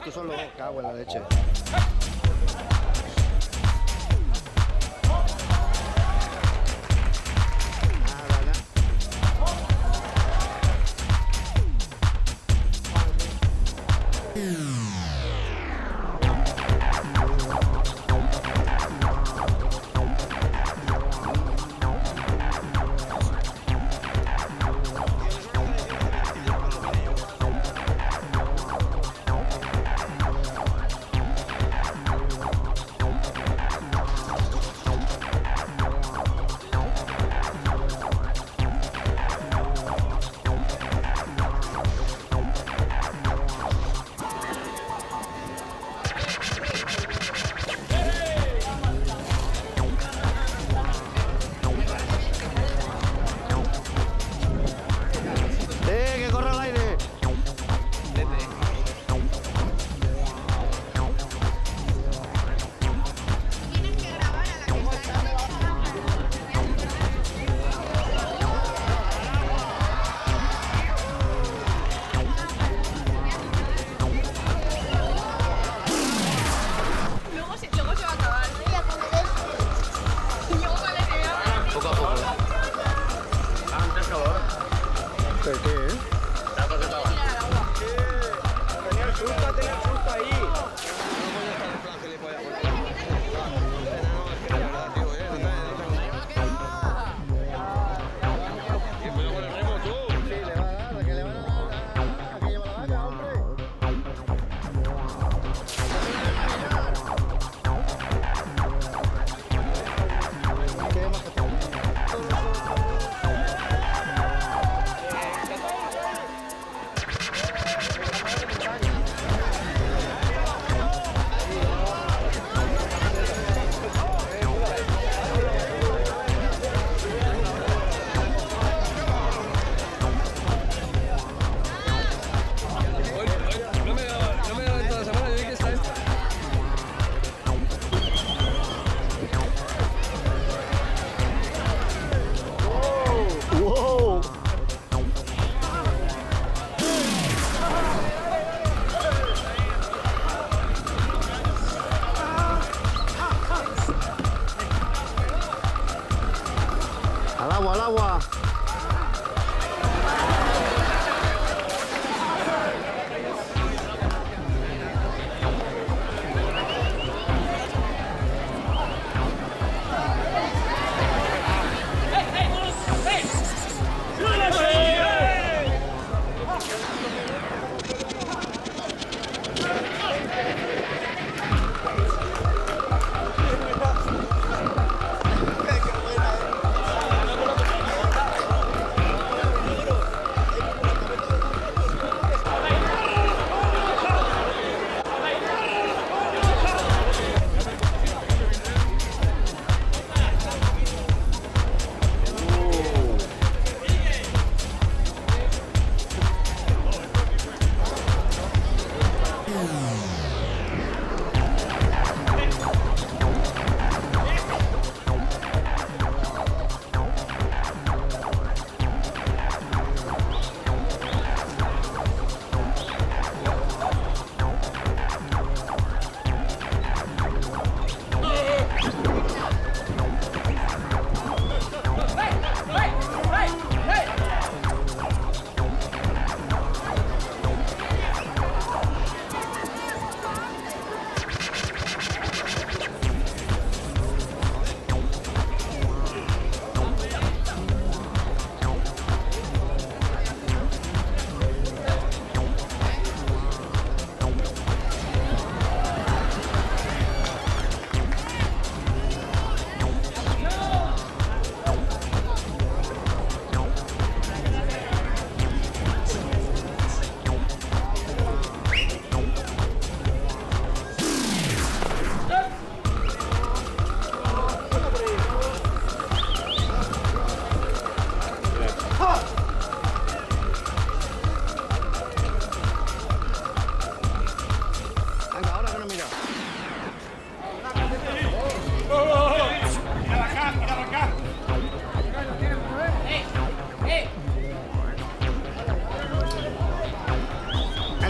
Tú solo, cago en la leche.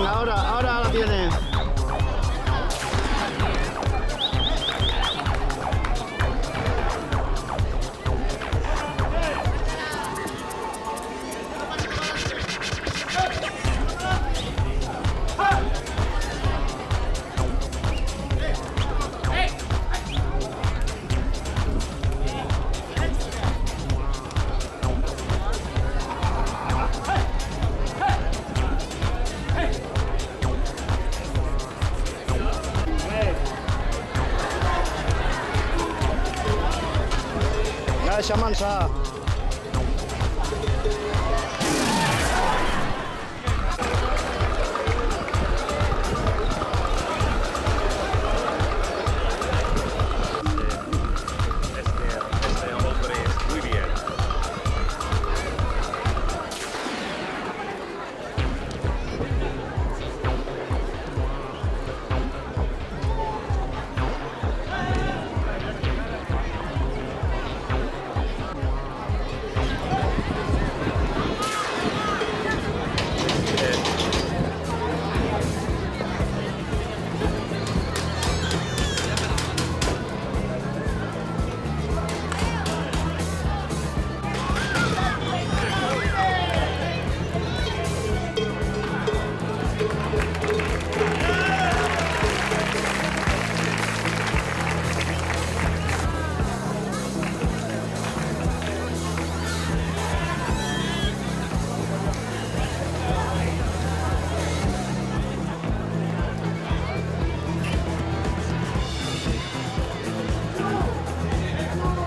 Venga, ahora la tiene. Gracias, Mansa. Este hombre es muy bien.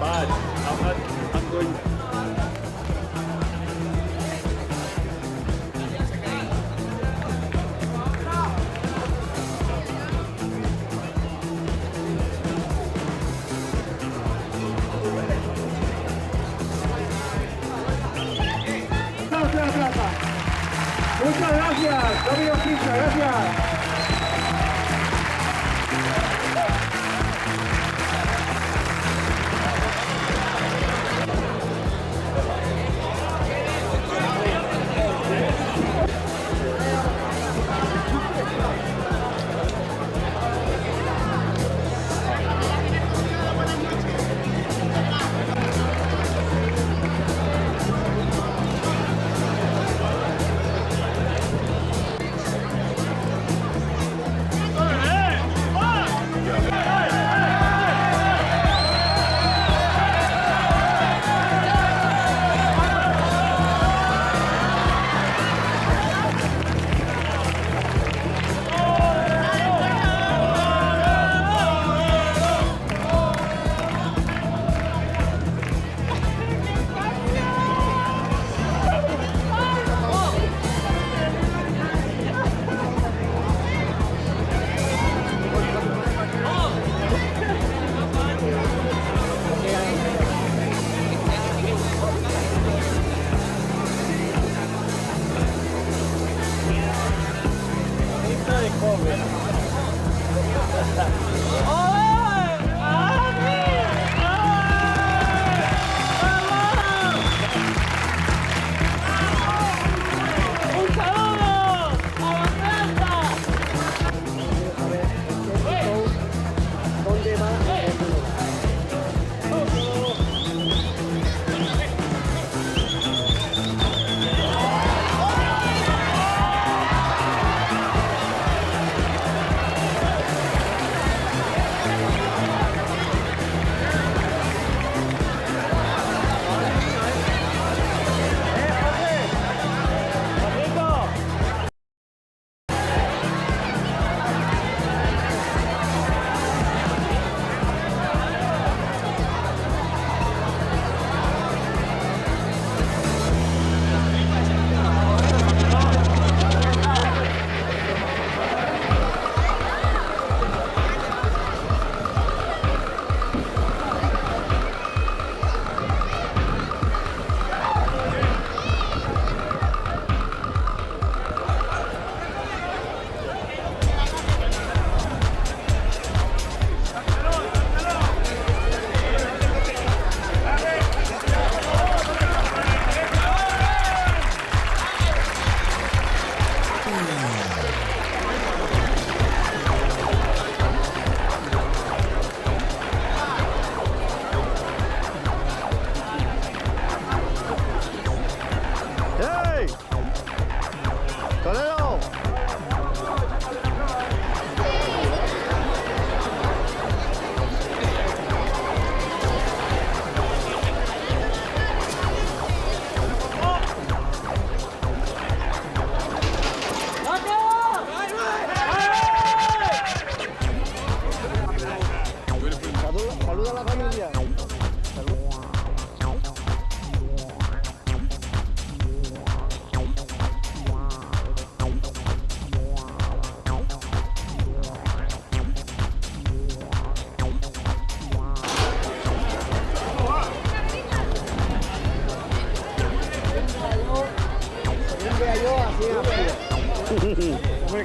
Bad. I'm going. Muchas gracias, Domino Pizza, gracias.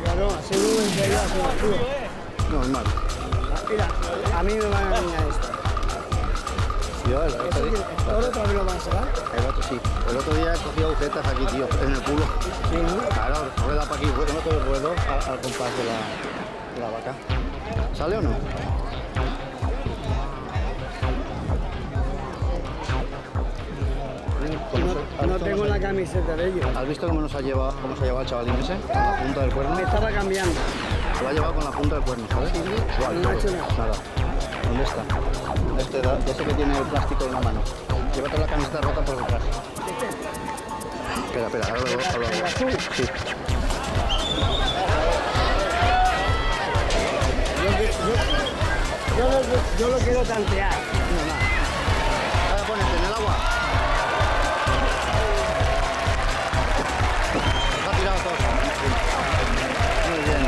claro, según el pelo, así oscuro. Normal. Mira, a mí me van a enseñar esto. Sí, el otro día. ¿El oro también lo van a sacar? El otro sí. El otro día he cogido agujetas aquí, tío, en el culo. Sí, ¿no? Claro, rueda para aquí, no te ruedo al compás de la vaca. ¿Sale o no? No tengo la camiseta de ellos. ¿Has visto cómo se ha llevado el chavalín ese? Con la punta del cuerno. Me estaba cambiando. Se lo ha llevado con la punta del cuerno, ¿sabes? Igual, No ha hecho nada. Nada. ¿Dónde está? De ese que tiene el plástico en la mano. Llévate la camiseta rota por detrás. Espera, ahora lo hago. ¿El azul? Sí. Yo lo quiero tantear. No, nada. Vaya, ponete en el agua. Ha tirado todo. Muy bien.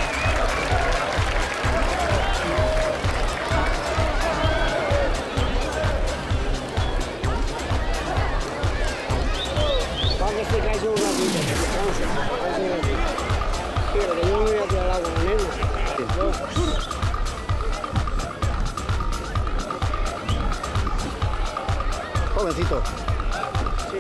Para que se caiga un ratito, que descanse. Pero que yo no me voy a tirar al agua con él. Jovencito. Sí.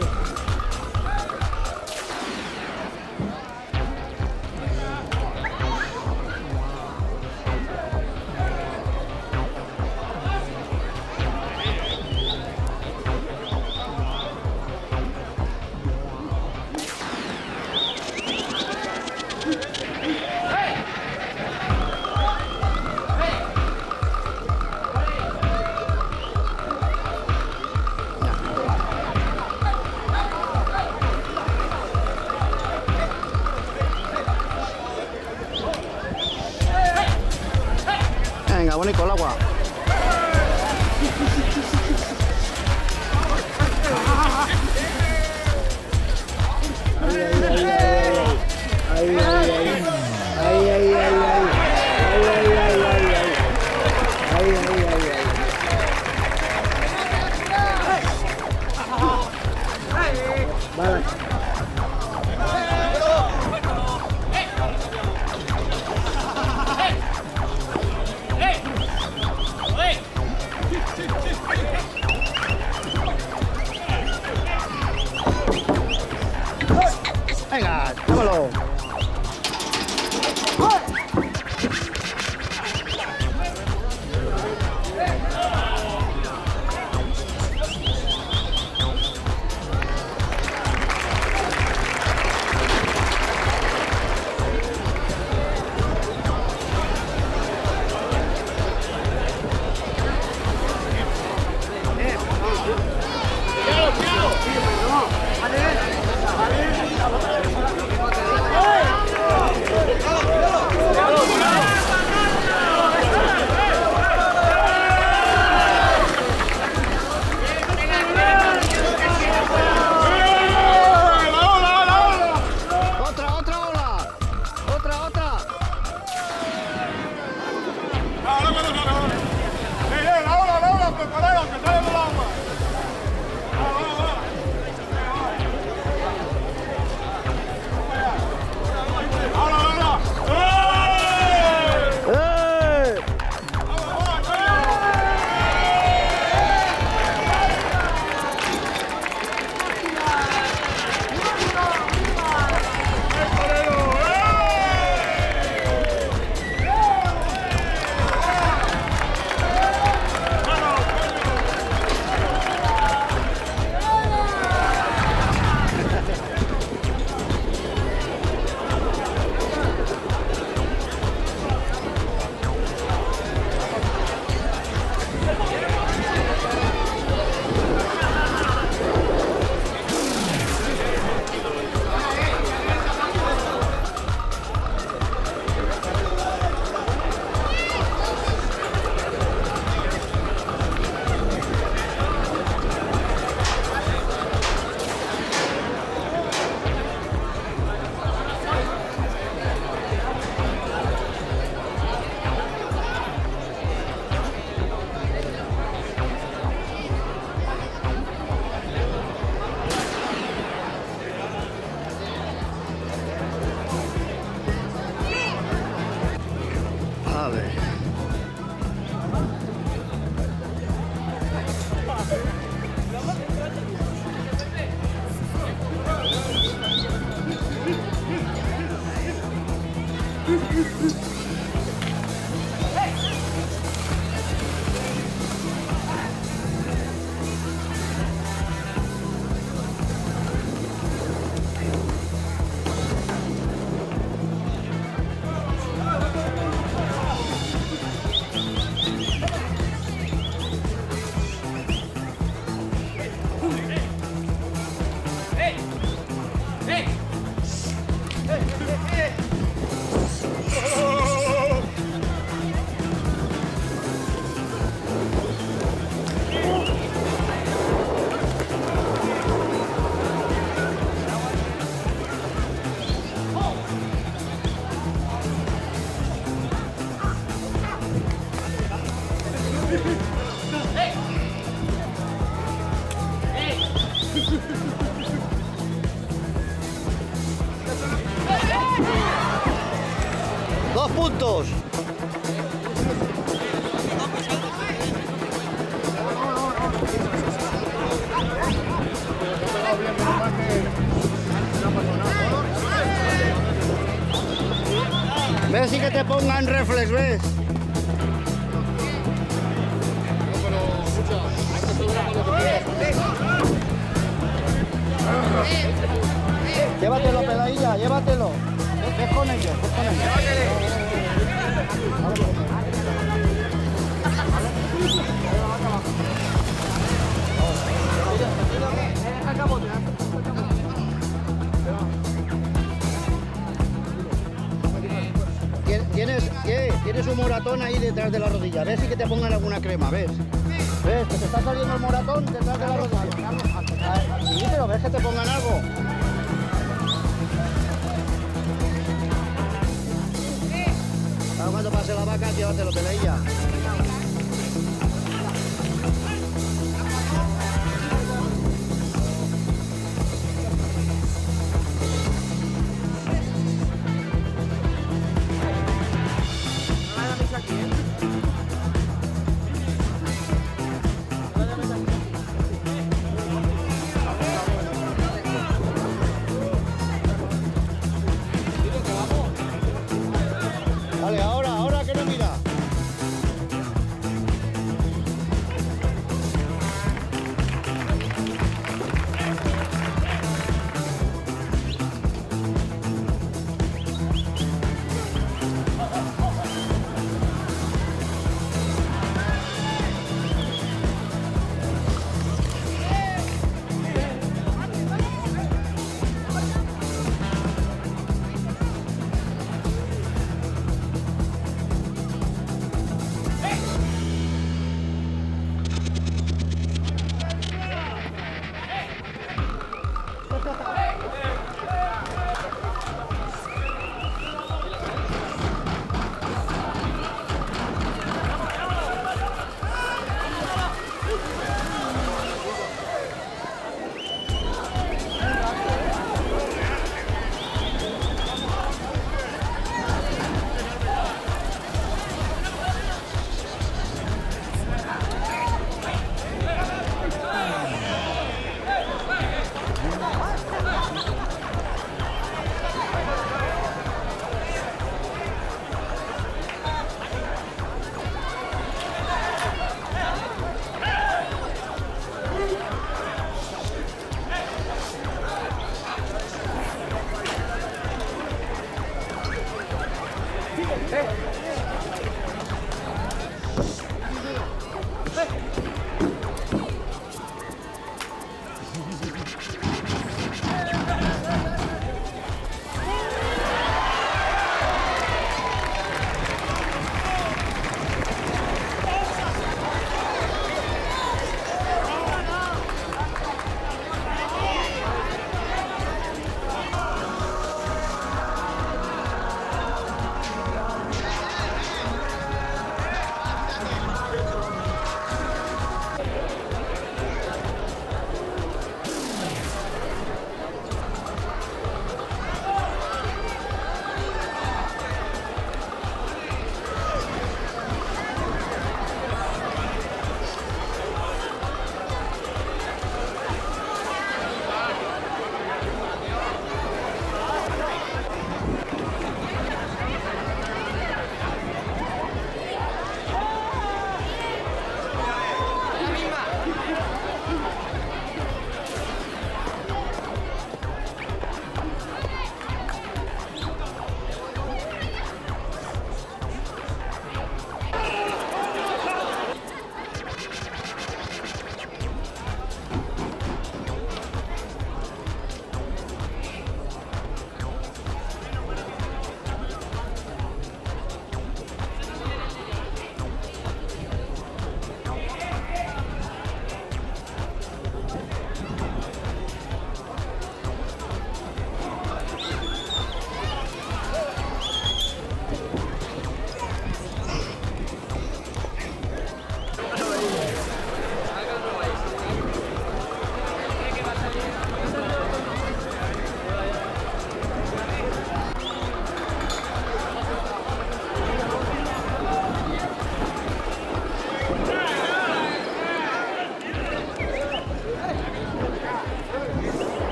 Venga, bonito el agua. Vale. Venga, dámelo. Vale. ¡2 puntos! ¿Ves? Y que te pongan reflex, ¿ves? Llévatelo, Peladilla, llévatelo. Ves con ellos, ves con ellos. Tienes un moratón ahí detrás de la rodilla. Ves y que te pongan alguna crema, ¿ves? ¿Ves? Que te está saliendo el moratón detrás de la rodilla. Sí, pero ves que te pongan algo. Ahora cuando pase la vaca, llévatelo, Peladilla. Vale, ahora que no mira.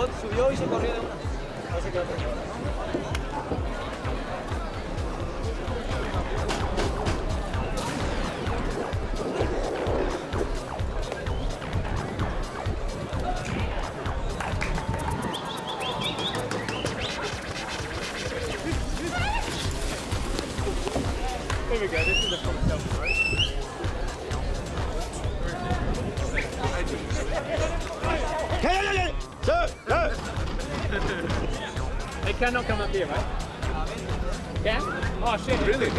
bot subió y se corrió de una. Ahí se quedó. There we go, this is the front self, right? They cannot come up here, right? Yeah? Oh shit, really?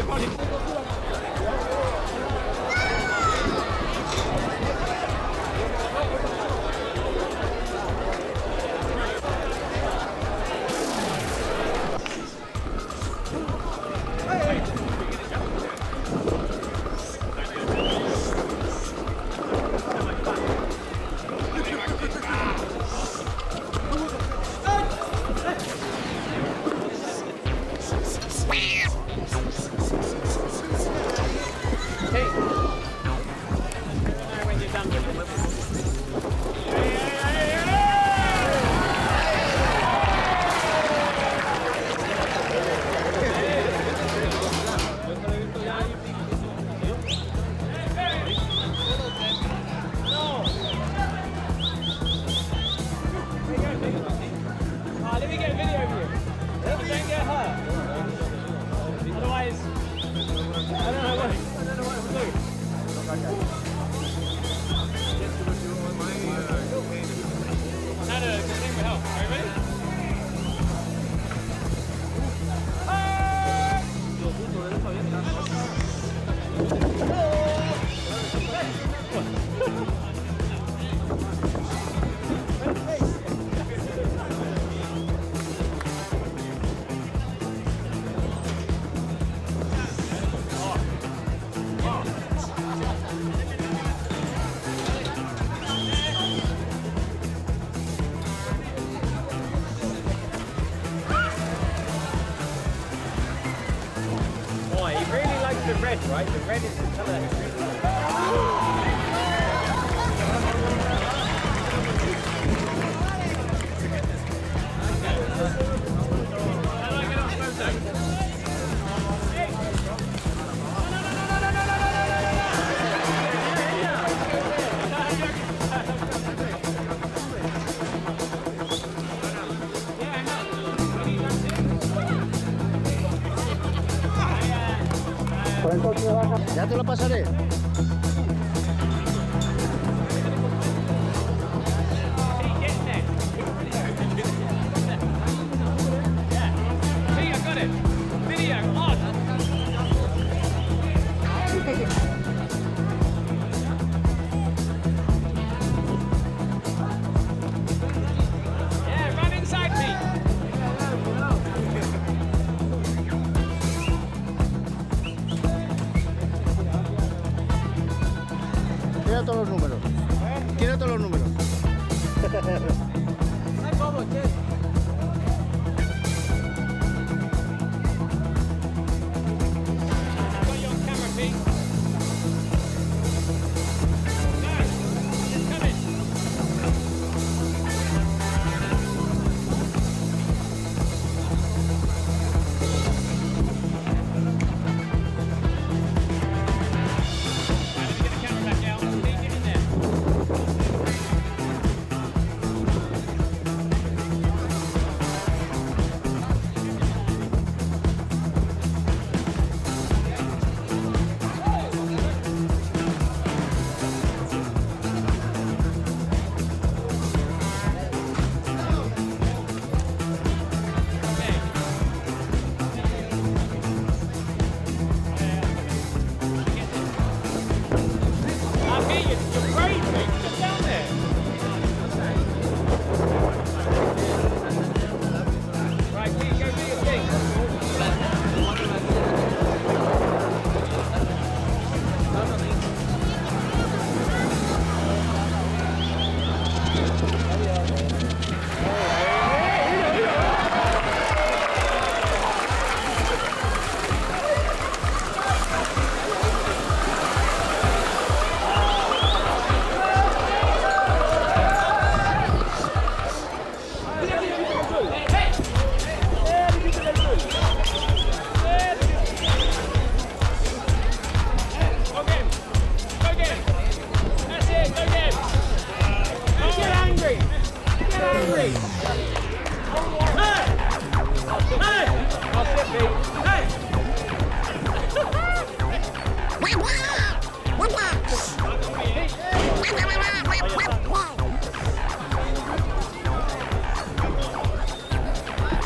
Let me get a video of you. Don't get hurt. Otherwise, I don't know what to do. No, good thing for help. Are you ready? Boy, he really likes the red, right? The red is the colour that he really likes. Ya te lo pasaré. See, I got it. Video on. Yeah, run inside me.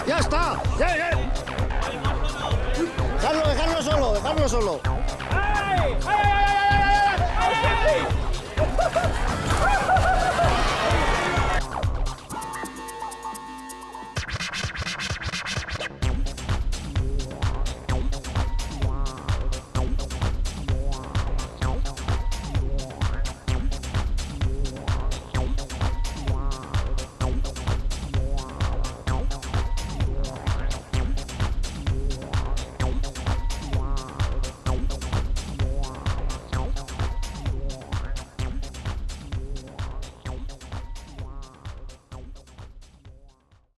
¡Ya está! ¡Ya! Dejarlo solo, dejarlo solo. ¡Ay! ¡Ay! ¡Ay! ¡Ay! ¡Ay! ¡Ay!